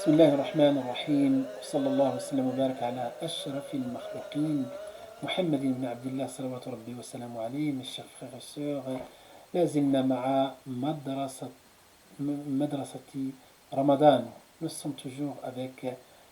بسم الله الرحمن الرحيم وصلى الله وسلم وبارك على أشرف المخلوقين محمد بن عبد الله صلوات ربي وسلامه عليه. Mes chers frères et sœurs, لازلنا مع مدرسة Ramadan. Nous sommes toujours avec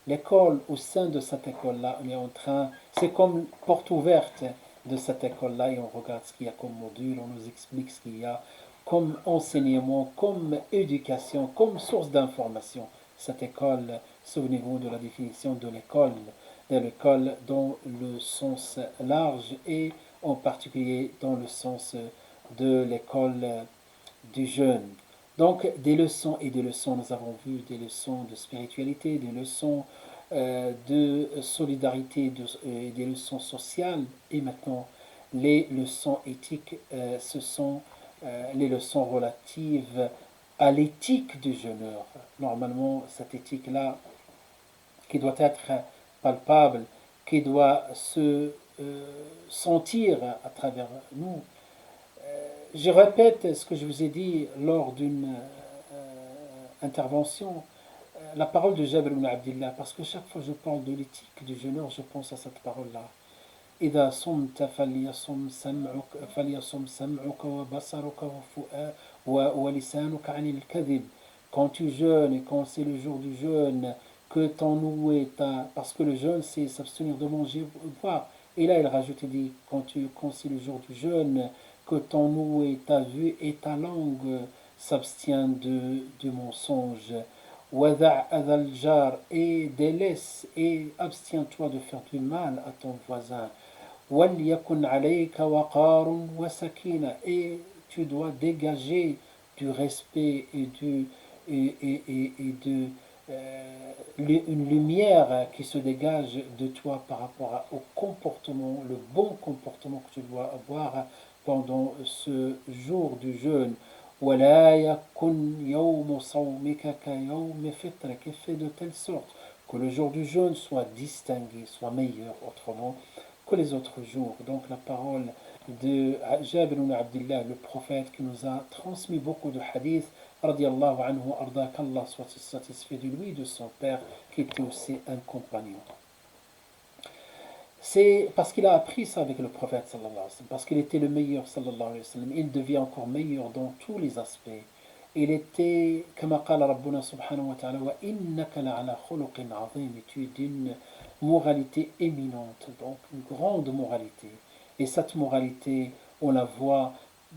l'école. Au sein de cette école-là, on est en train, c'est comme porte ouverte de cette école-là et on regarde ce qu'il y a comme module, on nous explique ce qu'il y a comme enseignement, comme éducation, comme source d'information. Cette école, souvenez-vous de la définition de l'école dans le sens large et en particulier dans le sens de l'école du jeune. Donc des leçons et des leçons, nous avons vu des leçons de spiritualité, des leçons de solidarité, des leçons sociales et maintenant les leçons éthiques, ce sont les leçons relatives à l'éthique du jeûneur. Normalement, cette éthique-là, qui doit être palpable, qui doit se sentir à travers nous. Je répète ce que je vous ai dit lors d'une intervention, la parole de Jabir ibn Abdillah, parce que chaque fois que je parle de l'éthique du jeûneur, je pense à cette parole-là. إذا صمت فليصم سمعك وبصرك ولسانك عن الكذب. Quand tu jeûnes et quand c'est le jour du jeûne, que ton ouïe parce que le jeûne c'est s'abstenir de manger ou boire. Et là il rajoute, il dit, quand c'est le jour du jeûne, que ton ouïe, ta vue et ta langue s'abstiennent de mensonges. Wada' adal jar, et délaisse et abstiens-toi de faire du mal à ton voisin. وَلْيَكُنْ عَلَيْكَ وَقَارٌ وَسَكِينَةٌ, et tu dois dégager du respect et de une lumière qui se dégage de toi par rapport au comportement, le bon comportement que tu dois avoir pendant ce jour du jeûne. وَلَا يَكُنْ يَوْمُ صَوْمِكَ كَيَوْمِ فِطْرِكَ, et fais de telle sorte que le jour du jeûne soit distingué, soit meilleur autrement que les autres jours. Donc la parole de Jabir ibn Abdillah, le prophète qui nous a transmis beaucoup de hadiths, radiallahu anhu, arda, qu'Allah soit satisfait de lui, de son père, qui était aussi un compagnon. C'est parce qu'il a appris ça avec le prophète, sallallahu alayhi wa sallam, parce qu'il était le meilleur, sallallahu alayhi wa sallam. Il devient encore meilleur dans tous les aspects. Il était, comme قال ربنا سبحانه وتعالى, وإنك لعلى خلق عظيم, et tu es d'une moralité éminente, donc une grande moralité. Et cette moralité, on la voit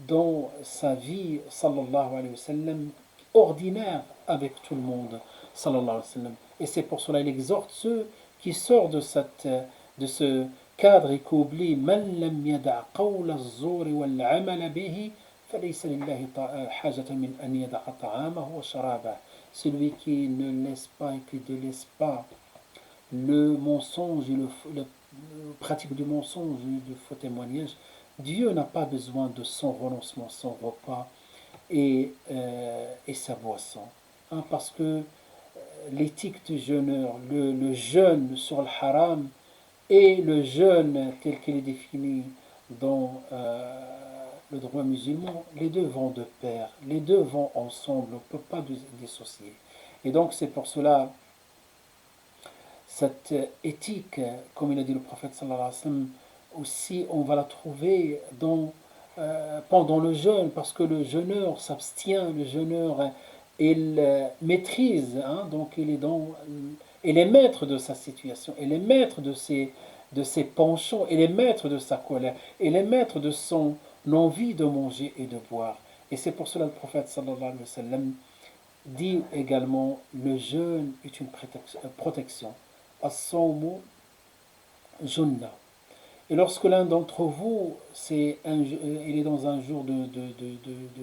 dans sa vie, sallallahu alayhi wa sallam, ordinaire avec tout le monde, sallallahu alayhi wa sallam. Et c'est pour cela qu'il exhorte ceux qui sortent de ce cadre et qui oublient من لم يدع قول الزور والعمل به فليس لله حاجة من أن يدع طعامه وشرابه. Celui qui ne laisse pas et qui ne délaisse pas le mensonge et le pratique du mensonge et du faux témoignage, Dieu n'a pas besoin de son renoncement, son repas et sa boisson. Hein, parce que l'éthique du jeûneur, le jeûne sur le haram et le jeûne tel qu'il est défini dans le droit musulman, les deux vont de pair, les deux vont ensemble, on ne peut pas dissocier. Et donc c'est pour cela cette éthique, comme il a dit le prophète sallallahu alayhi wa sallam, aussi on va la trouver pendant le jeûne, parce que le jeûneur s'abstient, le jeûneur il maîtrise, hein, donc il est maître de sa situation, il est maître de ses penchants, il est maître de sa colère, il est maître de son envie de manger et de boire. Et c'est pour cela que le prophète sallallahu alayhi wa sallam dit également, le jeûne est une protection. As-sawmu junna. Et lorsque l'un d'entre vous, il est dans un jour de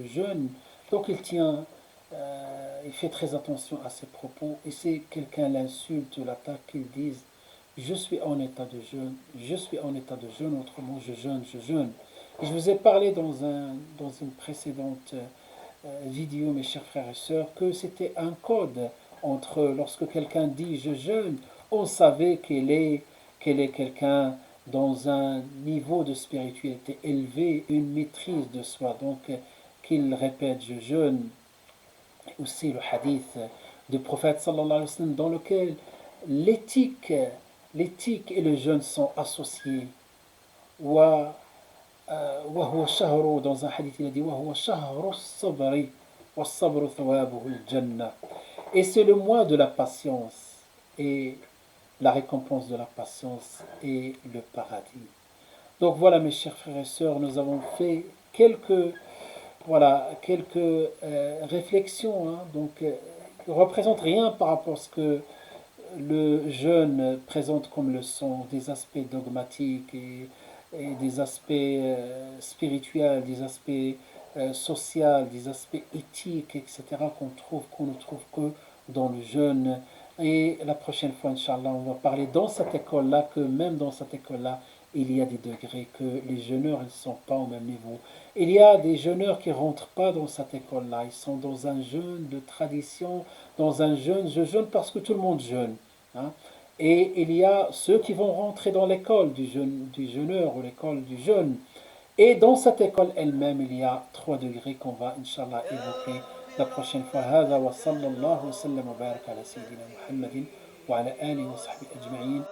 jeûne, donc il fait très attention à ses propos, et si quelqu'un l'insulte ou l'attaque, qu'il dise, je suis en état de jeûne, je suis en état de jeûne, autrement je jeûne, je jeûne. Et je vous ai parlé dans une précédente vidéo, mes chers frères et sœurs, que c'était un code entre, lorsque quelqu'un dit je jeûne, on savait qu'il est quelqu'un dans un niveau de spiritualité élevé, une maîtrise de soi, donc qu'il répète je jeûne. Aussi le hadith du prophète sallallahu alayhi wa sallam, dans lequel l'éthique, l'éthique et le jeûne sont associés. وهو شهر, dans un hadith il a dit وهو شهر الصبر والصبر ثوابه الجنة. Et c'est le mois de la patience, et la récompense de la patience et le paradis. Donc voilà mes chers frères et sœurs, nous avons fait quelques réflexions, hein, qui ne représentent rien par rapport à ce que le jeûne présente comme leçon, des aspects dogmatiques et des aspects spirituels, des aspects sociaux, des aspects éthiques, etc., qu'on ne trouve que dans le jeûne. Et la prochaine fois, Inch'Allah, on va parler dans cette école-là, que même dans cette école-là, il y a des degrés, que les jeûneurs ne sont pas au même niveau. Il y a des jeûneurs qui ne rentrent pas dans cette école-là, ils sont dans un jeûne de tradition, dans un jeûne, je jeûne parce que tout le monde jeûne. Hein. Et il y a ceux qui vont rentrer dans l'école du jeûneur ou l'école du jeûne. Et dans cette école elle-même, il y a 3 degrés qu'on va, Inch'Allah, évoquer la prochaine fois. هذا وصلى الله وسلم وبارك على سيدنا محمد وعلى آله وصحبه أجمعين.